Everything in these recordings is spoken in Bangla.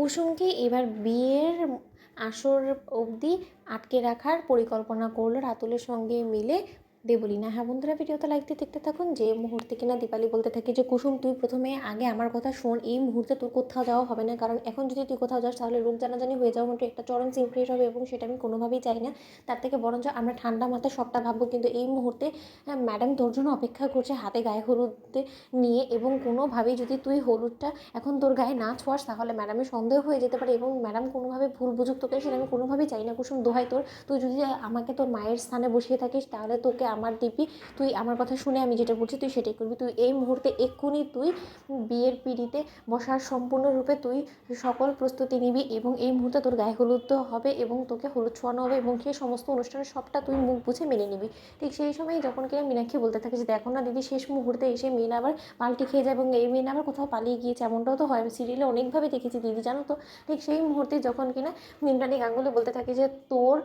কুসুমকে এবার বিয়ের আসর অবধি আটকে রাখার পরিকল্পনা করলো রাতুলের সঙ্গে মিলে দেবলীনা। হ্যাঁ বন্ধুরা, ভিডিওতে লাইক দিয়ে দেখতে থাকুন। যে মুহূর্তে কিনা দীপালি বলতে থাকে যে কুসুম তুই প্রথমে আগে আমার কথা শোন, এই মুহূর্তে তোর কোথাও যাওয়া হবে না, কারণ এখন যদি তুই কোথাও যাস তাহলে লোক জানাজানি হয়ে যাওয়া মতো একটা চরম সিন ক্রিয়েট হবে এবং সেটা আমি কোনোভাবেই চাই না। তার থেকে বরঞ্চ আমরা ঠান্ডা মাথায় সবটা ভাববো। কিন্তু এই মুহূর্তে ম্যাডাম তোর জন্য অপেক্ষা করছে হাতে গায়ে হলুদ নিয়ে, এবং কোনোভাবেই যদি তুই হলুদটা এখন তোর গায়ে না ছোঁয়াস তাহলে ম্যাডামের সন্দেহ হয়ে যেতে পারে এবং ম্যাডাম কোনোভাবে ভুল বুঝুক তোকে, সেটা আমি কোনোভাবেই চাই না। কুসুম দোহাই তোর, তুই যদি আমাকে তোর মায়ের স্থানে বসিয়ে থাকিস তাহলে তোকে আমার দিবি, তুই আমার কথা শুনে আমি যেটা বলছি তুই সেটাই করবি। তুই এই মুহূর্তে এক্ষুনি তুই বিয়ের পিঁড়িতে বসার সম্পূর্ণরূপে তুই সকল প্রস্তুতি নিবি এবং এই মুহূর্তে তোর গায়ে হলুদ হবে এবং তোকে হলুদ ছোঁয়ানো হবে এবং সেই সমস্ত অনুষ্ঠানের সবটা তুই মুখ বুঝে মেনে নিবি। ঠিক সেই সময় যখন কিনা মীনাক্ষী বলতে থাকে যে দেখো না দিদি, শেষ মুহূর্তে এসে মেন আবার পাল্টি খেয়ে যায় এবং এই মেন আবার কোথাও পালিয়ে গিয়েছে, এমনটাও তো হয়, আমি সিরিয়ালে অনেকভাবে দেখেছি দিদি জানো তো। ঠিক সেই মুহূর্তে যখন কিনা ইন্দ্রাণী গাঙ্গুলি বলতে থাকে যে তোর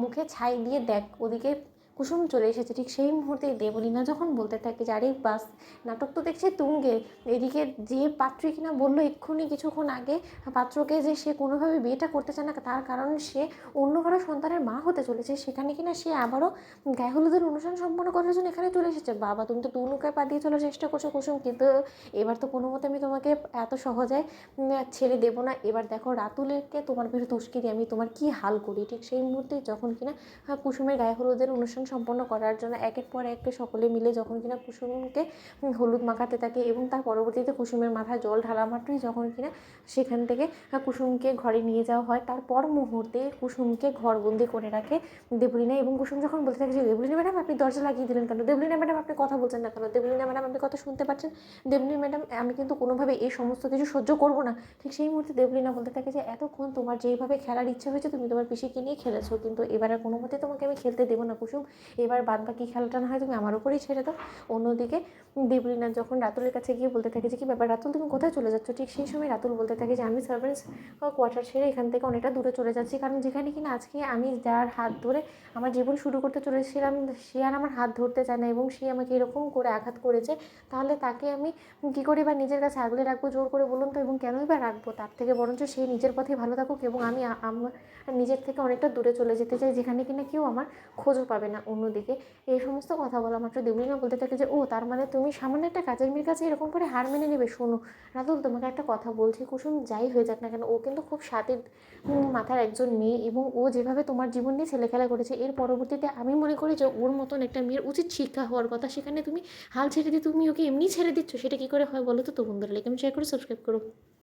মুখে ছাই দিয়ে দেখ ওদিকে কুসুম চলে এসেছে, ঠিক সেই মুহূর্তে দেবলীনা যখন বলতে থাকে যে আরে বাস, নাটক তো দেখছে তুঙ্গে, এদিকে যে পাত্রী কিনা বললো এক্ষুনি কিছুক্ষণ আগে পাত্রকে যে সে কোনোভাবে বিয়েটা করতে চায় না, তার কারণ সে অন্য কারো সন্তানের মা হতে চলেছে, সেখানে কিনা সে আবারও গায়ে হলুদের অনুষ্ঠান সম্পন্ন করার জন্য এখানে চলে এসেছে। বাবা, তুমি তো দু নৌকায় পা দিয়ে চলার চেষ্টা করছো কুসুম, কিন্তু এবার তো কোনো মতে আমি তোমাকে এত সহজে ছেড়ে দেবো না। এবার দেখো রাতুলকে তোমার বিরুদ্ধে উস্কে দিয়ে আমি তোমার কী হাল করি। ঠিক সেই মুহূর্তে যখন কিনা কুসুমের গায়ে হলুদের অনুষ্ঠান সম্পন্ন করার জন্য একের পর এক সকলে মিলে যখন কিনা কুসুমকে হলুদ মাখাতে থাকে এবং তার পরবর্তীতে কুসুমের মাথায় জল ঢালা মাত্রই যখন কিনা সেখান থেকে কুসুমকে ঘরে নিয়ে যাওয়া হয়, তারপর মুহূর্তে কুসুমকে ঘরবন্দি করে রাখে দেবলীনা। এবং কুসুম যখন বলতে থাকে যে দেবলীনা ম্যাডাম আপনি দরজা লাগিয়ে দিলেন কেন, দেবলীনা ম্যাডাম আপনি কথা বলছেন না কেন, দেবলীনা ম্যাডাম আপনি কথা শুনতে পাচ্ছেন, দেবলীনা ম্যাডাম আমি কিন্তু কোনোভাবে এই সমস্ত কিছু সহ্য করবো না। ঠিক সেই মুহূর্তে দেবলীনা বলতে থাকে যে এতক্ষণ তোমার যেইভাবে খেলার ইচ্ছা হয়েছে তুমি তোমার পিসিকে নিয়ে খেলেছো, কিন্তু এবার আর কোনো মতে তোমাকে আমি খেলতে দেবো না কুসুম, এবার বাদ বাকি খেলাটা না হয় তুমি আমার উপরেই ছেড়ে দাও। অন্যদিকে দেবলীনা যখন রাতুলের কাছে গিয়ে বলতে থাকে যে কি ব্যাপার রাতুল, তুমি কোথায় চলে যাচ্ছ, ঠিক সেই সময় রাতুল বলতে থাকে যে আমি সার্ভেন্টস কোয়ার্টার ছেড়ে এখান থেকে অনেকটা দূরে চলে যাচ্ছি, কারণ যেখানে কিনা আজকে আমি যার হাত ধরে আমার জীবন শুরু করতে চলেছিলাম সে আর আমার হাত ধরতে চায় না এবং সে আমাকে এরকম করে আঘাত করেছে, তাহলে তাকে আমি কী করে বা নিজের কাছে আগলে রাখবো জোর করে বলুন তো, এবং কেনই বা রাখবো। তার থেকে বরঞ্চ সে নিজের পথে ভালো থাকুক এবং আমি আমার নিজের থেকে অনেকটা দূরে চলে যেতে চাই, যেখানে কিনা কেউ আমার খোঁজও পাবে না। অন্যদিকে এই সমস্ত কথা বলা মাত্র দেবলীনা বলতে থাকে যে ও তার মানে তুমি সামান্য একটা কাজের মেয়ের কাছে এরকম করে হার মেনে নেবে। শোনো রাতুল, তোমাকে একটা কথা বলছি, কুসুম যাই হয়ে যাক না কেন ও কিন্তু খুব স্বাদের মাথার একজন মেয়ে এবং ও যেভাবে তোমার জীবন নিয়ে ছেলেখেলা করেছে এর পরবর্তীতে আমি মনে করি যে ওর মতন একটা মেয়ের উচিত শিক্ষা হওয়ার কথা, সেখানে তুমি হাল ছেড়ে দিয়ে তুমি ওকে এমনি ছেড়ে দিচ্ছ, সেটা কী করে হয় বলো তো। বন্ধুরা লাইক এবং শেয়ার করে সাবস্ক্রাইব করো।